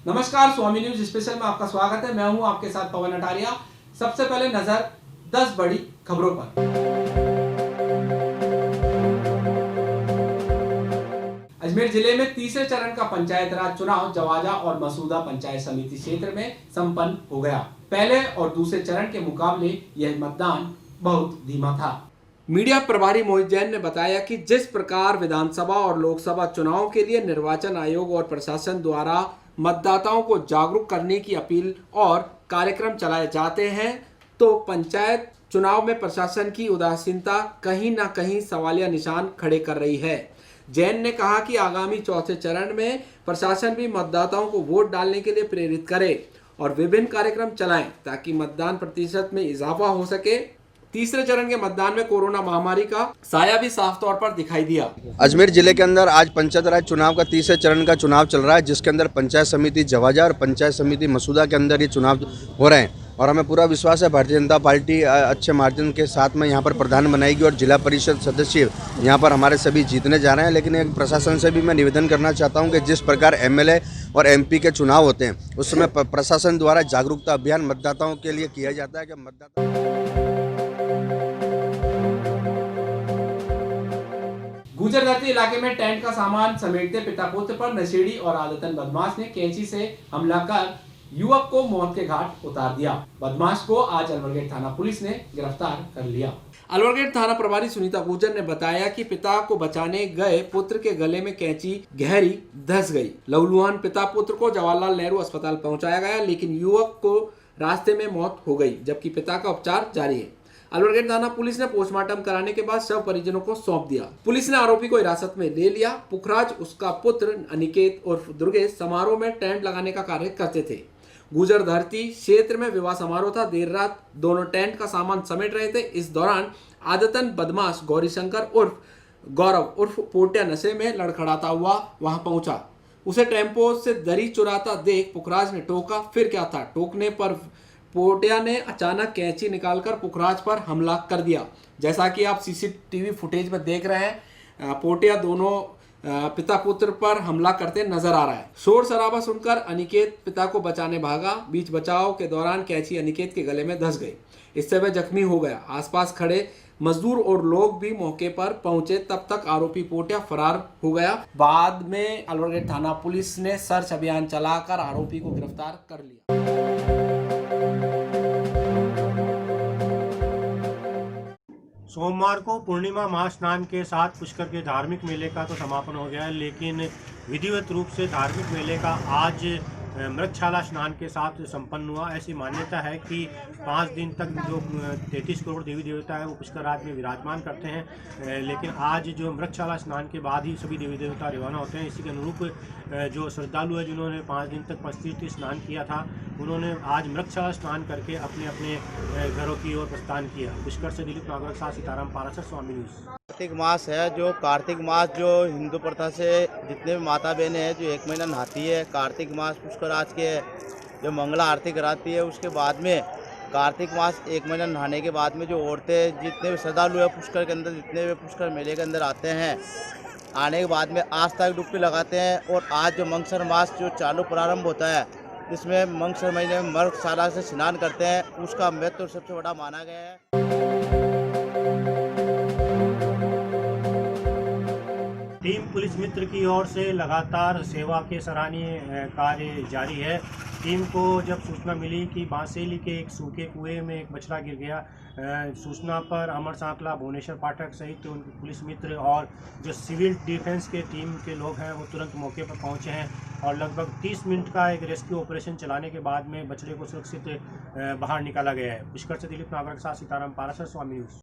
नमस्कार, स्वामी news special में आपका स्वागत है। मैं हूं आपके साथ पवन अटारिया। सबसे पहले नजर 10 बड़ी खबरों पर। अजमेर जिले में तीसरे चरण का पंचायत राज चुनाव जवाजा और मसूदा पंचायत समिति क्षेत्र में संपन्न हो गया। पहले और दूसरे चरण के मुकाबले यह मतदान बहुत धीमा था। मीडिया प्रभारी मोहित जैन ने बताया कि जिस प्रकार विधानसभा और लोकसभा चुनाव के लिए निर्वाचन आयोग और प्रशासन द्वारा मतदाताओं को जागरूक करने की अपील और कार्यक्रम चलाए जाते हैं, तो पंचायत चुनाव में प्रशासन की उदासीनता कहीं न कहीं सवालिया निशान खड़े कर रही है। जैन ने कहा कि आगामी चौथे चरण में प्रशासन भी मतदाताओं को वोट डालने के लिए प्रेरित करे और विभिन्न कार्यक्रम चलाएं ताकि मतदान प्रतिशत में इजाफा हो सके। तीसरे चरण के मतदान में कोरोना महामारी का साया भी साफ तौर पर दिखाई दिया। अजमेर जिले के अंदर आज पंचायत राज चुनाव का तीसरे चरण का चुनाव चल रहा है, जिसके अंदर पंचायत समिति जवाजा और पंचायत समिति मसूदा के अंदर ये चुनाव हो रहे हैं और हमें पूरा विश्वास है भारतीय जनता पार्टी अच्छे मार्जिन के साथ में यहाँ पर प्रधान बनाएगी और जिला परिषद सदस्य यहाँ पर हमारे सभी जीतने जा रहे हैं। लेकिन एक प्रशासन से भी मैं निवेदन करना चाहता हूँ कि जिस प्रकार एमएलए और एमपी के चुनाव होते हैं उस समय प्रशासन द्वारा जागरूकता अभियान मतदाताओं के लिए किया जाता है कि मतदाता गुजर धरती इलाके में टेंट का सामान समेटते पिता पुत्र पर नशेड़ी और आदतन बदमाश ने कैंची से हमला कर युवक को मौत के घाट उतार दिया। बदमाश को आज अलवरगेट थाना पुलिस ने गिरफ्तार कर लिया। अलवरगेट थाना प्रभारी सुनीता गुर्जर ने बताया कि पिता को बचाने गए पुत्र के गले में कैंची गहरी धंस गई। लहूलुहान पिता पुत्र को जवाहरलाल नेहरू अस्पताल पहुंचाया गया, लेकिन युवक को रास्ते में मौत हो गई, जबकि पिता का उपचार जारी है। अलवरगेट थाना पुलिस ने पोस्टमार्टम कराने के बाद शव परिजनों को सौंप दिया। पुलिस ने आरोपी को हिरासत में ले लिया। पुखराज उसका पुत्र अनिकेत और दुर्गेश समारोह में टेंट लगाने का कार्य करते थे। गुजर धरती क्षेत्र में विवाह समारोह था। देर रात दोनों टेंट का सामान समेट रहे थे। इस दौरान आदतन बदमाश गौरीशंकर उर्फ गौरव उर्फ पोटिया नशे में लड़खड़ाता हुआ वहां पहुंचा। उसे टेम्पो से दरी चुराता देख पुखराज ने टोका। फिर क्या था, टोकने पर पोटिया ने अचानक कैंची निकालकर पुखराज पर हमला कर दिया। जैसा कि आप सीसीटीवी फुटेज में देख रहे हैं, पोटिया दोनों पिता पुत्र पर हमला करते नजर आ रहा है। शोर शराबा सुनकर अनिकेत पिता को बचाने भागा। बीच बचाव के दौरान कैंची अनिकेत के गले में धंस गई। इससे वह जख्मी हो गया। आसपास खड़े मजदूर और लोग भी मौके पर पहुंचे, तब तक आरोपी पोटिया फरार हो गया। बाद में अलवरगेट थाना पुलिस ने सर्च अभियान चलाकर आरोपी को गिरफ्तार कर लिया। सोमवार को पूर्णिमा महास्नान के साथ पुष्कर के धार्मिक मेले का तो समापन हो गया है, लेकिन विधिवत रूप से धार्मिक मेले का आज मृगशाला स्नान के साथ संपन्न हुआ। ऐसी मान्यता है कि 5 दिन तक जो 33 करोड़ देवी देवता है वो पुष्कर राज में विराजमान करते हैं, लेकिन आज जो मृगशाला स्नान के बाद ही सभी देवी देवता रवाना होते हैं। इसी के अनुरूप जो श्रद्धालु है जिन्होंने 5 दिन तक पश्चिम स्नान किया था, उन्होंने आज मृगशाला स्नान करके अपने अपने घरों की ओर प्रस्थान किया। पुष्कर से दिलीप नागरक साथ सीताराम पाराशर, स्वामी न्यूज। कार्तिक मास है, जो कार्तिक मास जो हिंदू प्रथा से जितने भी माता बहनें हैं जो 1 महीना नहाती है, कार्तिक मास पुष्कर राज के जो मंगला आरती कराती है, उसके बाद में कार्तिक मास 1 महीना नहाने के बाद में जो औरतें जितने भी श्रद्धालु है पुष्कर के अंदर, जितने भी पुष्कर मेले के अंदर आते हैं, आने के बाद में आस्था की डुबकी लगाते हैं। और आज जो मंगसर मास जो चालू प्रारंभ होता है, जिसमें मंगसर महीने में मृगशाला से स्नान करते हैं, उसका महत्व सबसे बड़ा माना गया है। टीम पुलिस मित्र की ओर से लगातार सेवा के सराहनीय कार्य जारी है। टीम को जब सूचना मिली कि बांसेली के एक सूखे कुएं में एक बछड़ा गिर गया, सूचना पर अमर सांकला, भुवनेश्वर पाठक सहित उनके पुलिस मित्र और जो सिविल डिफेंस के टीम के लोग हैं वो तुरंत मौके पर पहुंचे हैं और लगभग 30 मिनट का एक रेस्क्यू ऑपरेशन चलाने के बाद में बछड़े को सुरक्षित बाहर निकाला गया है। पुष्कर से दिलीप नागरक के साथ सीताराम पाराशर, स्वामी न्यूज।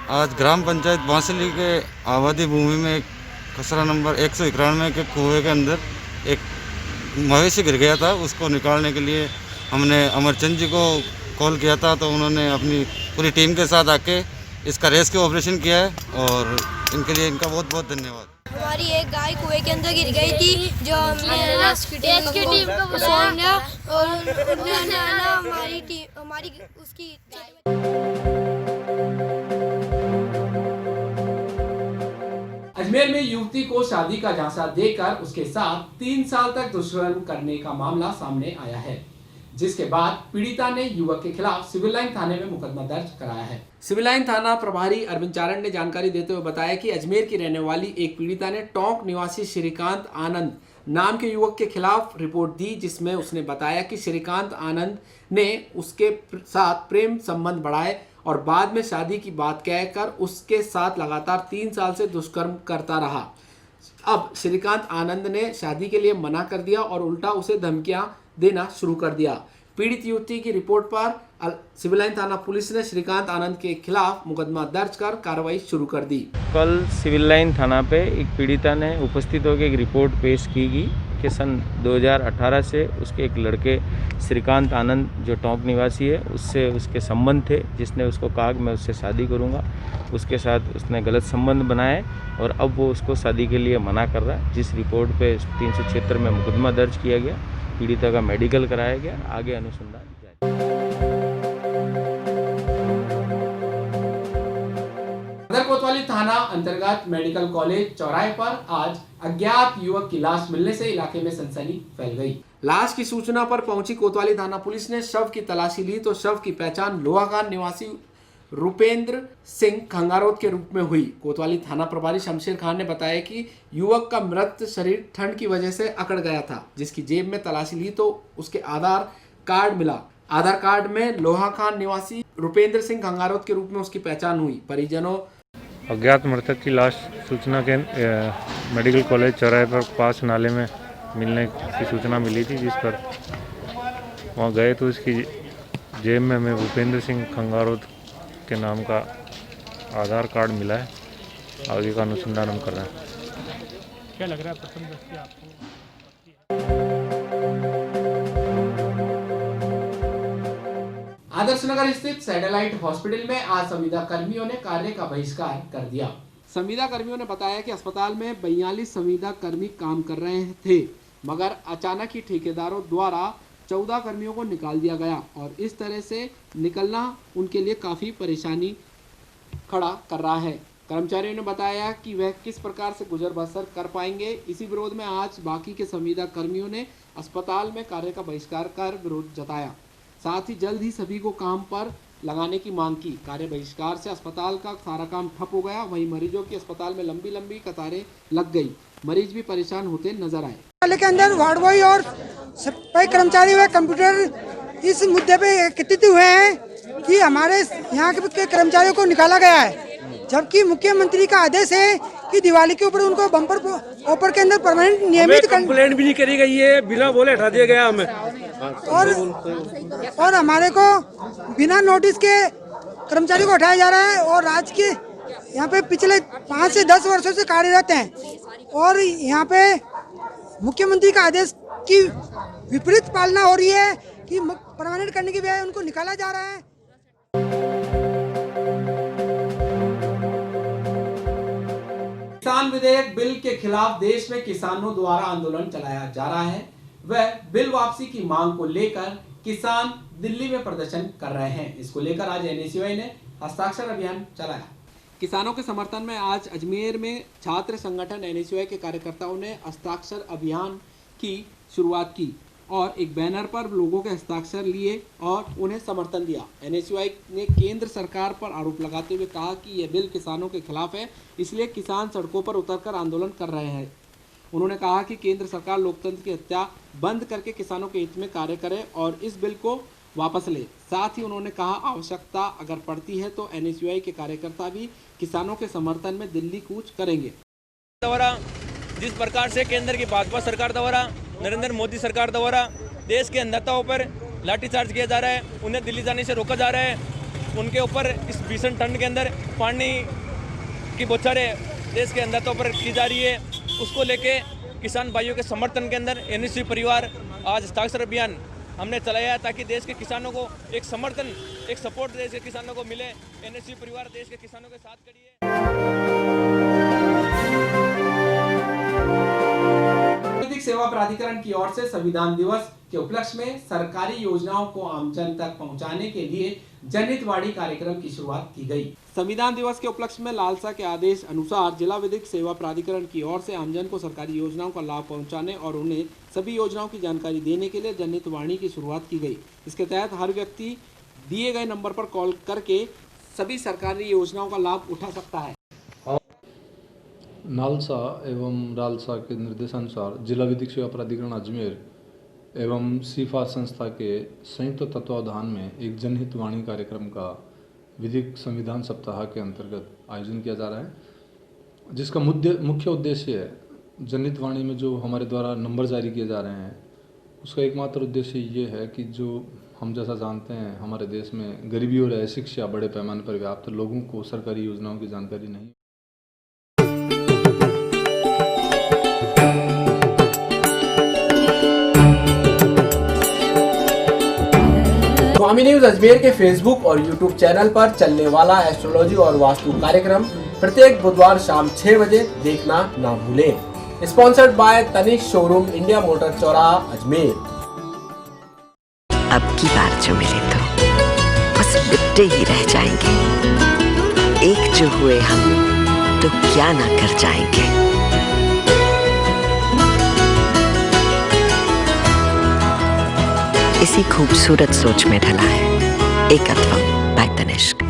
आज ग्राम पंचायत बांसली के आबादी भूमि में खसरा नंबर 191 के कुएं के अंदर एक मवेशी गिर गया था, उसको निकालने के लिए हमने अमरचंद जी को कॉल किया था, तो उन्होंने अपनी पूरी टीम के साथ आके इसका रेस्क्यू ऑपरेशन किया है और इनके लिए इनका बहुत बहुत धन्यवाद। हमारी एक गाय कुएं के अंदर गिर गई थी, जो हमने रेस्क्यू टीम को बुलाया और उन्होंने हमारी उसकी अजमेर में युवती को शादी का झांसा देकर उसके साथ 3 साल तक दुष्कर्म करने का मामला सामने आया है, जिसके बाद पीड़िता ने युवक के खिलाफ सिविल लाइन थाने में मुकदमा दर्ज कराया है। सिविल लाइन थाना प्रभारी अरविंद चारण ने जानकारी देते हुए बताया कि अजमेर की रहने वाली एक पीड़िता ने टोंक निवासी श्रीकांत आनंद नाम के युवक के खिलाफ रिपोर्ट दी, जिसमें उसने बताया कि श्रीकांत आनंद ने उसके साथ प्रेम संबंध बढ़ाए और बाद में शादी की बात कहकर उसके साथ लगातार 3 साल से दुष्कर्म करता रहा। अब श्रीकांत आनंद ने शादी के लिए मना कर दिया और उल्टा उसे धमकियां देना शुरू कर दिया। पीड़ित युवती की रिपोर्ट पर सिविल लाइन थाना पुलिस ने श्रीकांत आनंद के खिलाफ मुकदमा दर्ज कर कार्रवाई शुरू कर दी। कल सिविल लाइन थाना पे एक पीड़िता ने उपस्थित होकर एक रिपोर्ट पेश की गई कि सन 2018 से उसके एक लड़के श्रीकांत आनंद जो टोंक निवासी है उससे उसके संबंध थे, जिसने उसको कहा कि मैं उससे शादी करूंगा। उसके साथ उसने गलत संबंध बनाए और अब वो उसको शादी के लिए मना कर रहा है, जिस रिपोर्ट पे 376 में मुकदमा दर्ज किया गया। पीड़िता का मेडिकल कराया गया, आगे अनुसंधान जारी। सदर कोतवाली थाना अंतर्गत मेडिकल कॉलेज चौराहे पर आज अज्ञात युवक की लाश मिलने से इलाके में सनसनी फैल गई। लाश की सूचना पर पहुंची कोतवाली थाना पुलिस ने शव की तलाशी ली तो शव की पहचान लोहाखान निवासी रुपेंद्र सिंह खंगारोत के रूप में हुई। कोतवाली थाना प्रभारी शमशेर खान ने बताया कि युवक का मृत शरीर ठंड की वजह से अकड़ गया था, जिसकी जेब में तलाशी ली तो उसके आधार कार्ड मिला। आधार कार्ड में लोहाखान निवासी रुपेंद्र सिंह खंगारोत के रूप में उसकी पहचान हुई। परिजनों अज्ञात मृतक की लाश सूचना के मेडिकल कॉलेज चौराहे पर पास नाले में मिलने की सूचना मिली थी, जिस पर वहाँ गए तो उसकी जेब में हमें भूपेंद्र सिंह खंगारोत के नाम का आधार कार्ड मिला है। आगे का अनुसंधान हम कर रहे हैं। क्या लग रहा है प्रथम दृष्टया आपको? आदर्श नगर स्थित सैटेलाइट हॉस्पिटल में आज संविदा कर्मियों ने कार्य का बहिष्कार कर दिया। संविदा कर्मियों ने बताया कि अस्पताल में 42 संविदा कर्मी काम कर रहे थे, मगर अचानक ही ठेकेदारों द्वारा 14 कर्मियों को निकाल दिया गया और इस तरह से निकलना उनके लिए काफ़ी परेशानी खड़ा कर रहा है। कर्मचारियों ने बताया कि वह किस प्रकार से गुजर बसर कर पाएंगे। इसी विरोध में आज बाकी के संविदा कर्मियों ने अस्पताल में कार्य का बहिष्कार कर विरोध जताया। साथ ही जल्द ही सभी को काम पर लगाने की मांग की। कार्य बहिष्कार से अस्पताल का सारा काम ठप हो गया। वहीं मरीजों की अस्पताल में लंबी लंबी कतारें लग गई। मरीज भी परेशान होते नजर आए। के अंदर वार्ड बॉय और सफाई कर्मचारी व कंप्यूटर इस मुद्दे पे एकत्रित हुए हैं कि हमारे यहाँ के कर्मचारियों को निकाला गया है, जबकि मुख्यमंत्री का आदेश है कि दिवाली के ऊपर उनको बम्पर ऑफर के अंदर परमानेंट नियमित कंप्लेंट भी नहीं करी गई है, बिना बोले हटा दिया गया हमें। और हमारे को बिना नोटिस के कर्मचारियों को हटाया जा रहा है और राज्य के यहाँ पे पिछले 5 से 10 वर्षों से कार्यरत हैं और यहाँ पे मुख्यमंत्री का आदेश की विपरीत पालना हो रही है कि परमानेंट करने की बजाय उनको निकाला जा रहा है। किसान विधेयक बिल के खिलाफ देश में किसानों द्वारा आंदोलन चलाया जा रहा है। वह बिल वापसी की मांग को लेकर किसान दिल्ली में प्रदर्शन कर रहे हैं। इसको लेकर आज एनएसयूआई ने हस्ताक्षर अभियान चलाया। किसानों के समर्थन में आज अजमेर में छात्र संगठन एनएसयूआई के कार्यकर्ताओं ने हस्ताक्षर अभियान की शुरुआत की और एक बैनर पर लोगों के हस्ताक्षर लिए और उन्हें समर्थन दिया। एनएसयूआई ने केंद्र सरकार पर आरोप लगाते हुए कहा कि यह बिल किसानों के खिलाफ है, इसलिए किसान सड़कों पर उतरकर आंदोलन कर रहे हैं। उन्होंने कहा कि केंद्र सरकार लोकतंत्र की हत्या बंद करके किसानों के हित में कार्य करे और इस बिल को वापस ले। साथ ही उन्होंने कहा आवश्यकता अगर पड़ती है तो एनएसयूआई के कार्यकर्ता भी किसानों के समर्थन में दिल्ली कूच करेंगे। द्वारा जिस प्रकार से केंद्र की भाजपा सरकार द्वारा नरेंद्र मोदी सरकार द्वारा देश के अन्नदाताओं पर लाठीचार्ज किया जा रहा है, उन्हें दिल्ली जाने से रोका जा रहा है, उनके ऊपर इस भीषण ठंड के अंदर पानी की बौछारें देश के अन्नदाताओं पर की जा रही है, उसको लेके किसान भाइयों के समर्थन के अंदर एनएसयू परिवार आज हस्ताक्षर अभियान हमने चलाया है ताकि देश के किसानों को एक समर्थन, एक सपोर्ट देश के किसानों को मिले। एनएसयू परिवार देश के किसानों के साथ खड़ी है। विधिक सेवा प्राधिकरण की ओर से संविधान दिवस के उपलक्ष्य में सरकारी योजनाओं को आमजन तक पहुंचाने के लिए जनहितवाणी कार्यक्रम की शुरुआत की गई। संविधान दिवस के उपलक्ष्य में लालसा के आदेश अनुसार जिला विधिक सेवा प्राधिकरण की ओर से आमजन को सरकारी योजनाओं का लाभ पहुंचाने और उन्हें सभी योजनाओं की जानकारी देने के लिए जनहितवाणी की शुरुआत की गई। इसके तहत हर व्यक्ति दिए गए नंबर पर कॉल करके सभी सरकारी योजनाओं का लाभ उठा सकता है। नालसा एवं रालसा के निर्देशानुसार जिला विधिक सेवा प्राधिकरण अजमेर एवं सीफा संस्था के संयुक्त तत्वावधान में एक जनहितवाणी कार्यक्रम का विधिक संविधान सप्ताह के अंतर्गत आयोजन किया जा रहा है, जिसका मुख्य उद्देश्य है जनहितवाणी में जो हमारे द्वारा नंबर जारी किए जा रहे हैं उसका एकमात्र उद्देश्य ये है कि जो हम जैसा जानते हैं हमारे देश में गरीबी और अशिक्षा बड़े पैमाने पर व्याप्त, लोगों को सरकारी योजनाओं की जानकारी नहीं। स्वामी न्यूज अजमेर के फेसबुक और यूट्यूब चैनल पर चलने वाला एस्ट्रोलॉजी और वास्तु कार्यक्रम प्रत्येक बुधवार शाम 6 बजे देखना ना भूलें। Sponsored by Tanishq showroom, India motor चौराहा, अजमेर। अब की बार जो मिले तो बस बिट्टे ही रह जाएंगे। एक जो हुए हम तो क्या ना कर जाएंगे। इसी खूबसूरत सोच में ढला है एकत्वम बाय तनिष्क।